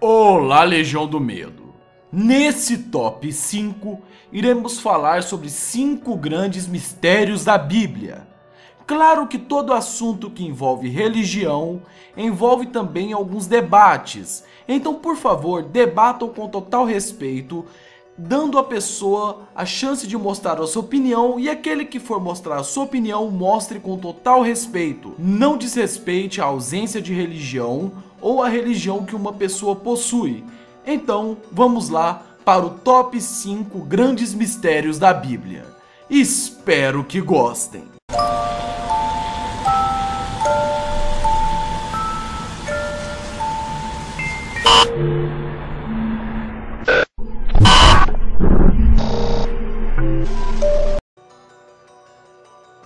Olá, Legião do Medo! Nesse top 5, iremos falar sobre 5 grandes mistérios da Bíblia. Claro que todo assunto que envolve religião envolve também alguns debates, então por favor debatam com total respeito, dando à pessoa a chance de mostrar a sua opinião, e aquele que for mostrar a sua opinião mostre com total respeito. Não desrespeite a ausência de religião ou a religião que uma pessoa possui. Então vamos lá para o top 5 grandes mistérios da Bíblia. Espero que gostem!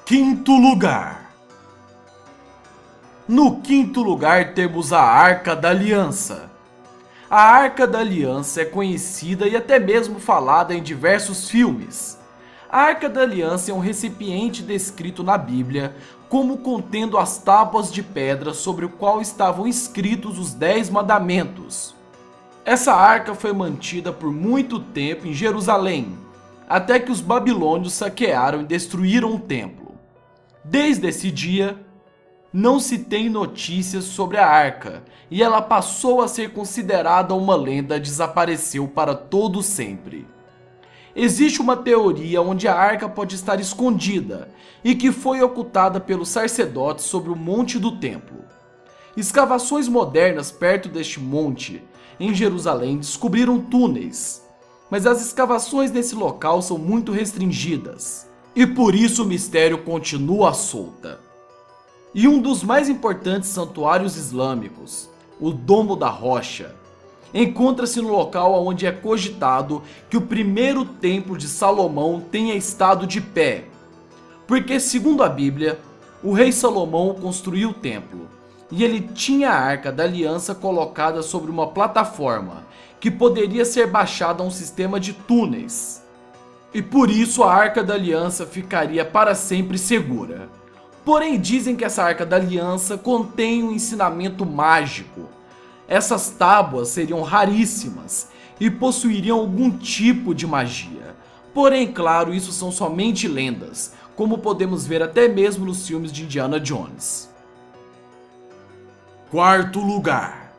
Quinto lugar. No quinto lugar temos a Arca da Aliança. A Arca da Aliança é conhecida e até mesmo falada em diversos filmes. A Arca da Aliança é um recipiente descrito na Bíblia como contendo as tábuas de pedra sobre o qual estavam escritos os 10 mandamentos. Essa arca foi mantida por muito tempo em Jerusalém, até que os babilônios saquearam e destruíram o templo. Desde esse dia, não se tem notícias sobre a arca, e ela passou a ser considerada uma lenda, desapareceu para todo sempre. Existe uma teoria onde a arca pode estar escondida e que foi ocultada pelos sacerdotes sobre o monte do templo. Escavações modernas perto deste monte, em Jerusalém, descobriram túneis, mas as escavações nesse local são muito restringidas. E por isso o mistério continua solta. E um dos mais importantes santuários islâmicos, o Domo da Rocha, encontra-se no local onde é cogitado que o primeiro templo de Salomão tenha estado de pé. Porque, segundo a Bíblia, o rei Salomão construiu o templo, e ele tinha a Arca da Aliança colocada sobre uma plataforma, que poderia ser baixada a um sistema de túneis. E por isso a Arca da Aliança ficaria para sempre segura. Porém, dizem que essa Arca da Aliança contém um ensinamento mágico. Essas tábuas seriam raríssimas e possuiriam algum tipo de magia. Porém, claro, isso são somente lendas, como podemos ver até mesmo nos filmes de Indiana Jones. Quarto lugar.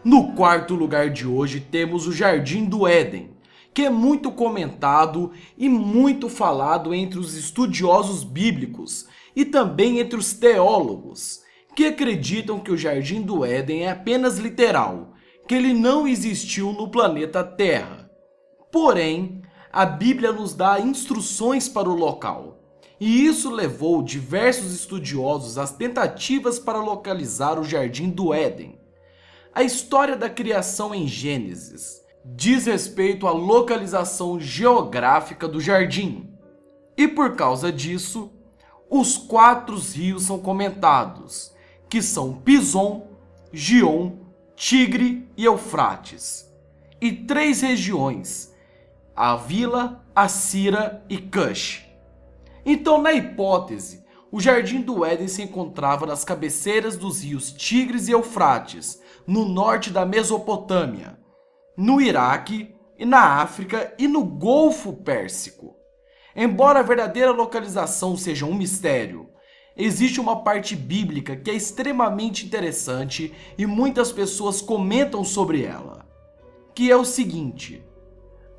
No quarto lugar de hoje temos o Jardim do Éden, que é muito comentado e muito falado entre os estudiosos bíblicos e também entre os teólogos, que acreditam que o Jardim do Éden é apenas literal, que ele não existiu no planeta Terra. Porém, a Bíblia nos dá instruções para o local, e isso levou diversos estudiosos às tentativas para localizar o Jardim do Éden. A história da criação em Gênesis diz respeito à localização geográfica do jardim. E por causa disso, os 4 rios são comentados, que são Pison, Gion, Tigre e Eufrates. E 3 regiões, Havila, Assira e Cush. Então, na hipótese, o Jardim do Éden se encontrava nas cabeceiras dos rios Tigres e Eufrates, no norte da Mesopotâmia, no Iraque e na África e no Golfo Pérsico. Embora a verdadeira localização seja um mistério, existe uma parte bíblica que é extremamente interessante e muitas pessoas comentam sobre ela, que é o seguinte: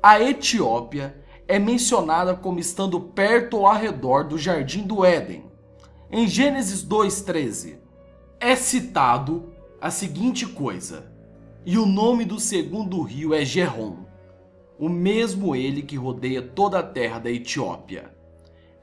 a Etiópia é mencionada como estando perto ou ao redor do Jardim do Éden. Em Gênesis 2:13 é citado a seguinte coisa: e o nome do segundo rio é Gerrom, o mesmo ele que rodeia toda a terra da Etiópia.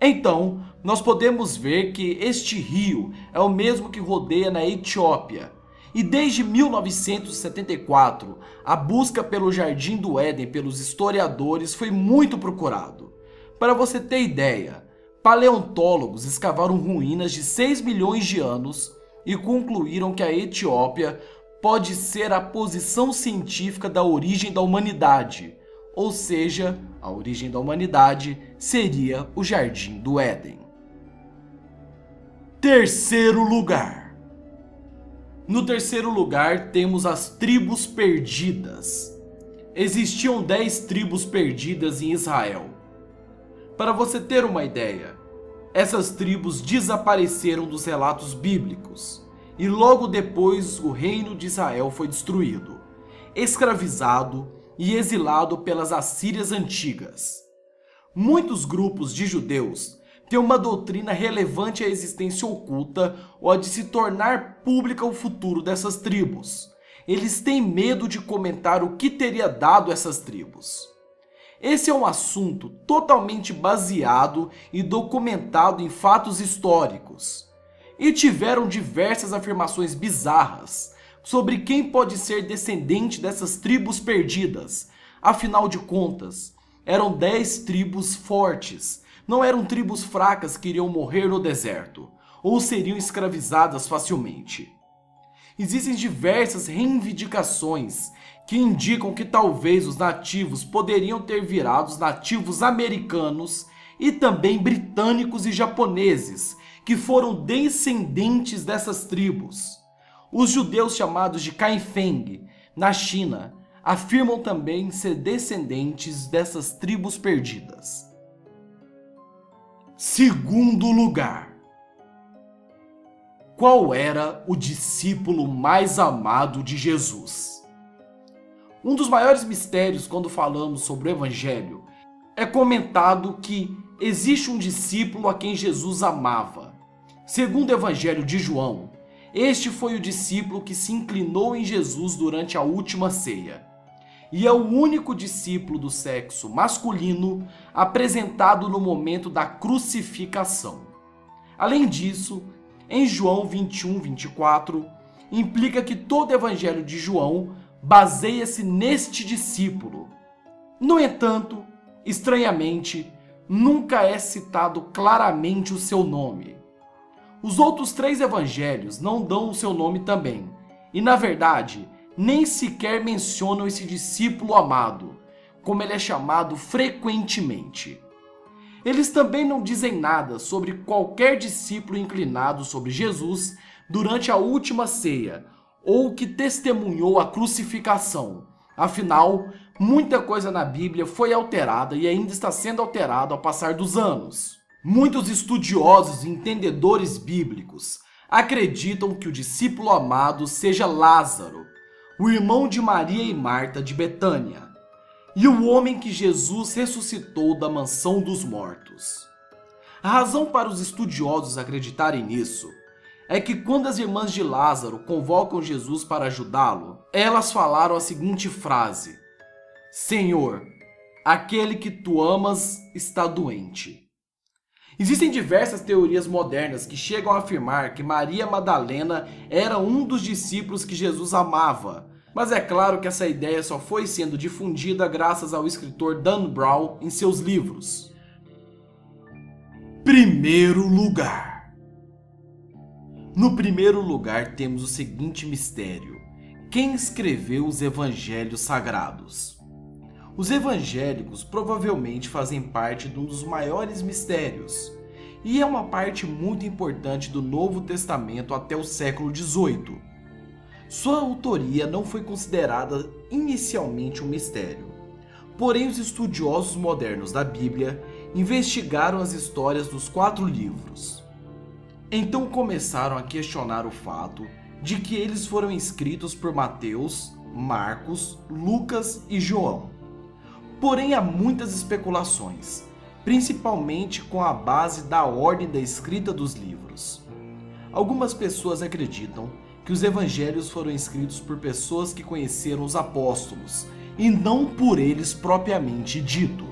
Então, nós podemos ver que este rio é o mesmo que rodeia na Etiópia. E desde 1974, a busca pelo Jardim do Éden pelos historiadores foi muito procurado. Para você ter ideia, paleontólogos escavaram ruínas de 6 milhões de anos e concluíram que a Etiópia pode ser a posição científica da origem da humanidade, ou seja, a origem da humanidade seria o Jardim do Éden. Terceiro lugar. No terceiro lugar, temos as tribos perdidas. Existiam 10 tribos perdidas em Israel. Para você ter uma ideia, essas tribos desapareceram dos relatos bíblicos e logo depois o reino de Israel foi destruído, escravizado e exilado pelas Assírias antigas. Muitos grupos de judeus têm uma doutrina relevante à existência oculta ou a de se tornar pública o futuro dessas tribos. Eles têm medo de comentar o que teria dado essas tribos. Esse é um assunto totalmente baseado e documentado em fatos históricos. E tiveram diversas afirmações bizarras sobre quem pode ser descendente dessas tribos perdidas. Afinal de contas, eram 10 tribos fortes, não eram tribos fracas que iriam morrer no deserto, ou seriam escravizadas facilmente. Existem diversas reivindicações que indicam que talvez os nativos poderiam ter virado os nativos americanos e também britânicos e japoneses, que foram descendentes dessas tribos. Os judeus chamados de Kaifeng, na China, afirmam também ser descendentes dessas tribos perdidas. Segundo lugar. Qual era o discípulo mais amado de Jesus? Um dos maiores mistérios quando falamos sobre o Evangelho é comentado que existe um discípulo a quem Jesus amava. Segundo o Evangelho de João, este foi o discípulo que se inclinou em Jesus durante a última ceia. E é o único discípulo do sexo masculino apresentado no momento da crucificação. Além disso, em João 21:24, implica que todo o Evangelho de João baseia-se neste discípulo. No entanto, estranhamente, nunca é citado claramente o seu nome. Os outros 3 evangelhos não dão o seu nome também, e na verdade, nem sequer mencionam esse discípulo amado, como ele é chamado frequentemente. Eles também não dizem nada sobre qualquer discípulo inclinado sobre Jesus durante a última ceia, ou que testemunhou a crucificação. Afinal, muita coisa na Bíblia foi alterada e ainda está sendo alterada ao passar dos anos. Muitos estudiosos e entendedores bíblicos acreditam que o discípulo amado seja Lázaro, o irmão de Maria e Marta de Betânia, e o homem que Jesus ressuscitou da mansão dos mortos. A razão para os estudiosos acreditarem nisso é que quando as irmãs de Lázaro convocam Jesus para ajudá-lo, elas falaram a seguinte frase: Senhor, aquele que tu amas está doente. Existem diversas teorias modernas que chegam a afirmar que Maria Madalena era um dos discípulos que Jesus amava, mas é claro que essa ideia só foi sendo difundida graças ao escritor Dan Brown em seus livros. Primeiro lugar. No primeiro lugar temos o seguinte mistério: quem escreveu os evangelhos sagrados? Os evangélicos provavelmente fazem parte de um dos maiores mistérios, e é uma parte muito importante do Novo Testamento até o século XVIII. Sua autoria não foi considerada inicialmente um mistério, porém os estudiosos modernos da Bíblia investigaram as histórias dos 4 livros. Então começaram a questionar o fato de que eles foram escritos por Mateus, Marcos, Lucas e João. Porém, há muitas especulações, principalmente com a base da ordem da escrita dos livros. Algumas pessoas acreditam que os evangelhos foram escritos por pessoas que conheceram os apóstolos, e não por eles propriamente dito.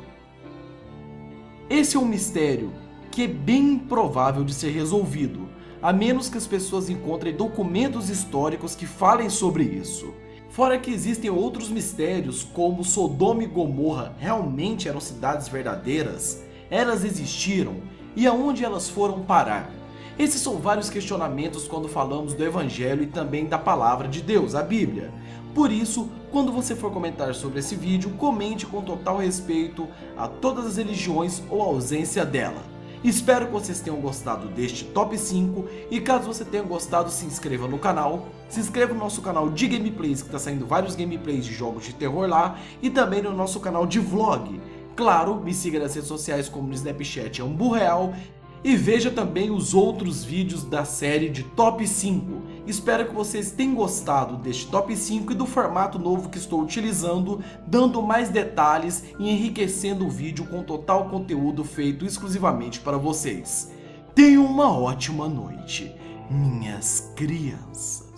Esse é um mistério que é bem improvável de ser resolvido, a menos que as pessoas encontrem documentos históricos que falem sobre isso. Fora que existem outros mistérios, como Sodoma e Gomorra realmente eram cidades verdadeiras, elas existiram e aonde elas foram parar. Esses são vários questionamentos quando falamos do Evangelho e também da Palavra de Deus, a Bíblia. Por isso, quando você for comentar sobre esse vídeo, comente com total respeito a todas as religiões ou a ausência dela. Espero que vocês tenham gostado deste top 5 e caso você tenha gostado, se inscreva no canal. Se inscreva no nosso canal de gameplays, que está saindo vários gameplays de jogos de terror lá, e também no nosso canal de vlog. Claro, me siga nas redes sociais como no Snapchat Amburreal e veja também os outros vídeos da série de top 5. Espero que vocês tenham gostado deste top 5 e do formato novo que estou utilizando, dando mais detalhes e enriquecendo o vídeo com total conteúdo feito exclusivamente para vocês. Tenham uma ótima noite, minhas crianças.